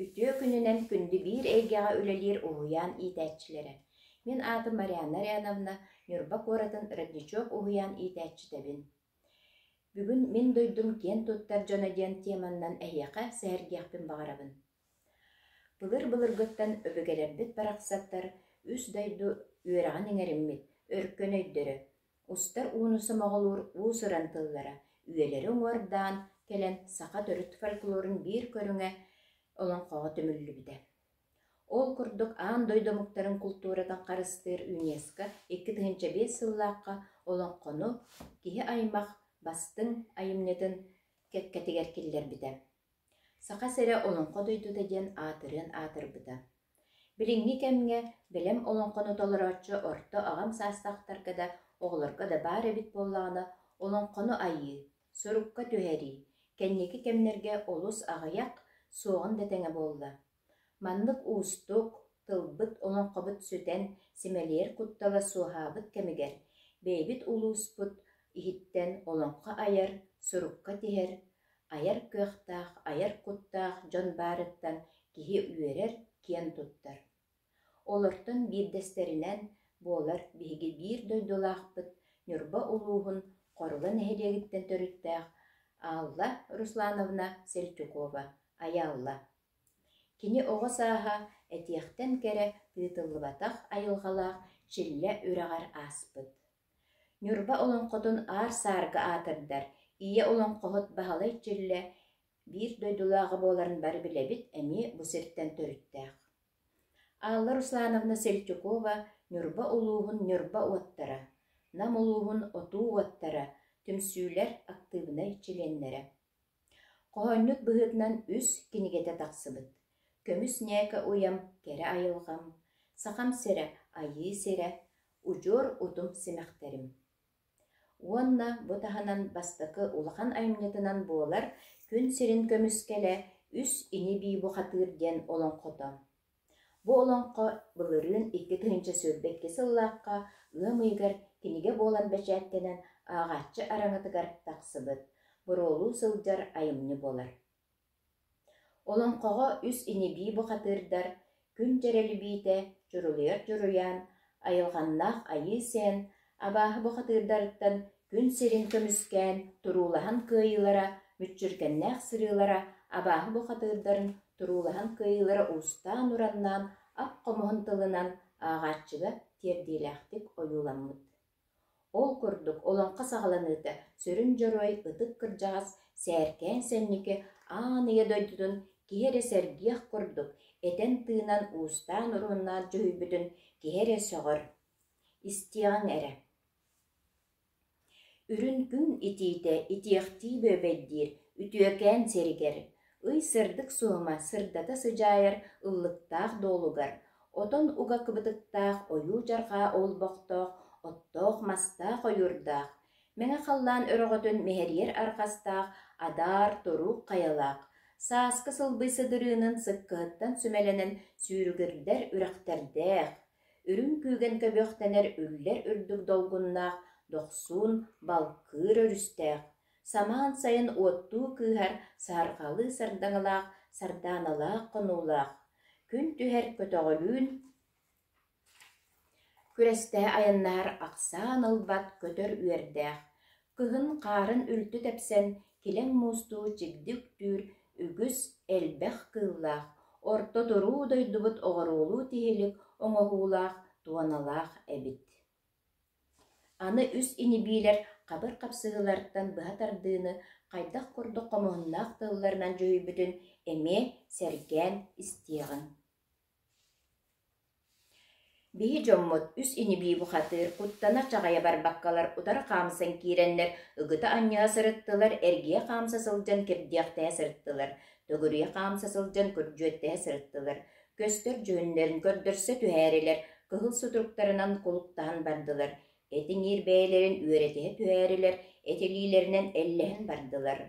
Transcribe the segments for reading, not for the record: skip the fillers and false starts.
Ütüö күнүнен күндү bir эйгеға үлелер уһуян иитээччилere. Мен аты Марианна Ряновна Нюрба Коратын родничок уһуян иитээччитебин. Бүгүн мен дойдум кен туттар жона диэн теманнан эйяқа сәргияқпин бағарабын. Былыр-былыргыттан өбөгелербит барақсаттар үс дойду үөрағын еңериммит, өркөн өйдөрі. Устар уунусы моголур уусыран тыллара, үелері оңордаан келен сақа төрүт фольклорун bir көрүңе олон қоға төмүллү биде. Ол курдук аан дойдомуктарын культуратан қарыстыр ЮНЕСКО 2005 сыллааққа олон қону кихи аймақ бастың айымнетін кәткәтігер келлер биде. Сақа сере олонқо дойдуда ден атырын атыр биде. Билиңни кемге билем олонқону толырачы орто ағам састақтаркада оғылырға да бар эбит боллағына олонқону айы, сұрукка түхәри, кәннеки кемнерге олус ағаяқ соғын дәтеңе болла. Манлык уустук, тылбыт олонқобыт сүтен симелер куттала суахабыт кемигер, бейбит улуспут ихиттен олонқа аяр, сұрукка тихер, аяр көқтақ, аяр куттақ жон барыттан кихи үйерер кен туттар. Олортон бирдестеринен болар биһиги bir дойдулаақпыт Нюрба улуғын қорылын әхедегіттен төріттәқ Алла Руслановна Сельчукова, аялла. Кини оғы саға әтияқтен кәрі тыытылыбатақ айылғалақ чилле үрағар аспыт. Нюрба олонқотун ар сарга атырдар, ие олонқохот бағалай чилле bir дойдулағы боларын бар білебит әме бұсырттен төріттәқ. Алла Руслановна Сельчукова Нюрба улуғын Нюрба уаттара, нам улуғын оту уаттара, түмсүйлер активнай чиленнері. Қоғаннут бұғытнан үс кенегеті тақсыбыт. Көміс нәкі уям кәрі айылғам, сақам сере, айы сере, ұжор ұтым сімәқтерім. Уанна бұтағанан бастықы улахан айымнетінан болар күн серін көміскелі үс ини бей бұқатыр ден олон қота. Бу олонқо былырын 2-тыгынча сөббекке сыллаққа ымыйгар кенеге болан бәчәттенен ағатчы араңытыгар тақсыбыт. Бұролу сылдар айымны болар. Олонқоға үс ини бей бұқатырдар күн терелі бейте жүрулер жүруян, айылғаннақ айы сен, абағы бұқатырдарыттан күн серін көміскен тұрулахан кыйылара, мүтчіргеннәқ сырылара, абағы бұқатырдарын тұрулахан кыйылара ұстан ұраннан, ап қомығын тылынан ағатчыға тердейләқтік ойуламмыд. Ол күрдік олонқа сағаланыды сөрін жорой ұтық кыржағас сәркен сәннеке аныя дойдудun кеhere сәргех күрдік әтен тыынан ұстан ұруыннан жүйбүдін кеhere соғыр. Истиян әрі. Үрін күн итейді итияқти бөбәддер, үтіөкән сәргер. Үй сырдық суыма сырдата сыжайыр ыллықтақ долугар. Отон уға кыбытықтақ ойу жарға олбоқтақ, оттоқ мастақ ойырдақ. Мәңі қаллан өріғытын мехерер арқастақ, адар торуқ қаялақ. Саасқы сылбый сыдырының сыққыттан сүмәленін сүйрігірдер үріқтердәқ. Үрін күйген көбөқтенер үллер үрдік долғыннақ, доқсун балқыр өрістәқ. Саман сайын отту кыйхар сарғалы сардаңылақ, сарданалақ қынулақ. Күн түхер көтөғілін күресті айыннар ақсан ылбат көтөр үйердәқ. Кыхын қарын үлті тәпсен, келен мұсту чигдік түр, үгіс әлбәқ кыллақ. Орто тұру дойдубыт оғырулу тихелік, оңығулақ, туаналақ әбіт. Аны үс инибилер қабыр қапсығылардан бұғатардыны қайдақ құрды қомығыннақ тылларынан жүйбүдін әме сәрген істеғін. Бейі жоммут үс иниби бұқатыр құттана чағая бар баққалар ұтар қамсын кейренлер үгіті анняға сырыттылар, әргея қамса сылжан кірдияқтая сырыттылар, төгірия қамса сылжан күрджөттая сырыттылар, көстер жөнлерін көрдірсе түхәрелер, кығыл сұтырықтарынан құлықтан бардылар, Этин ирбәйлерин үөретеһе түһәрилер, этилилеринен эллеһин бардылар.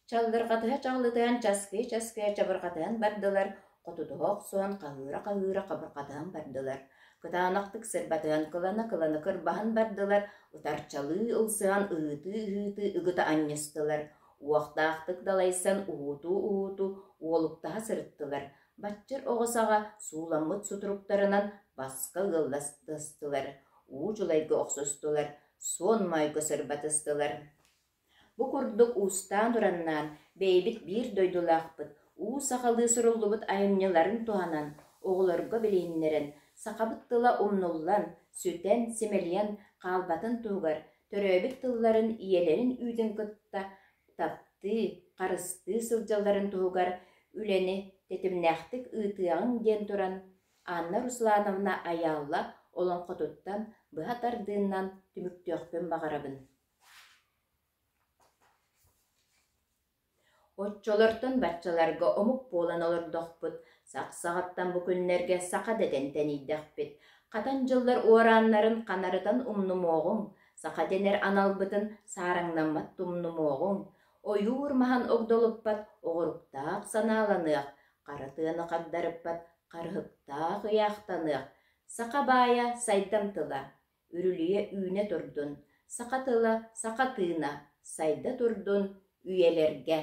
Чалдыргатыһа чаглытыһан часкыя чабыргатыһан бардылар, котутуһоқ суан каһыыра кабыргатыһан бардылар. Кытаанактык сырбатыһан кылана кырбаһан бардылар, утарчалыы ылсыан ыыты ыгыта анньыстылар. Уақтаақтык далайсан ууту уолуктаһа сырыттылар. Батчыр оғысаға суламыт сутруктарынан басқа ғылдастылар, уучулайга оқсустулар, сон майгы сырбатыстылар. Бу курдук устан ураннан бейбит бир дойдулақпыт, уу сақалы сұруллубут айымныларын туанан, оғыларга билейіннерін, сақабыт тыла умнуллан, сүтен, семелиян, қалбатын туғар, төрөбіт тылларын иелерін үйдің кытта, тапты, қарысты сылжаларын туғар, үлені тетімнәқтік ытыағын ден туран, Анна Руслановна аялла олон қотуттан бұхатардığından түміктөқпен бағарабын. Отчолортон батчаларга омук болан олордоқпыт, сақ-сағаттан бүкүннерге сақа деден тәнейдәқпет. Қатан жылдар уараннарын қанарытан умнумоғың, сақа денер аналбытын сараңнамат тумнумоғың. Ойуыр махан оғдолыппат, оғыруқтақ саналанық, қарытыны қағдарыппат, қарғықтақ ұяқтанық. Сақа бая сайдам тыла, үріліе үйне тұрдun, сақа тыла, сақа тыына, сайда тұрдun, үйелерге.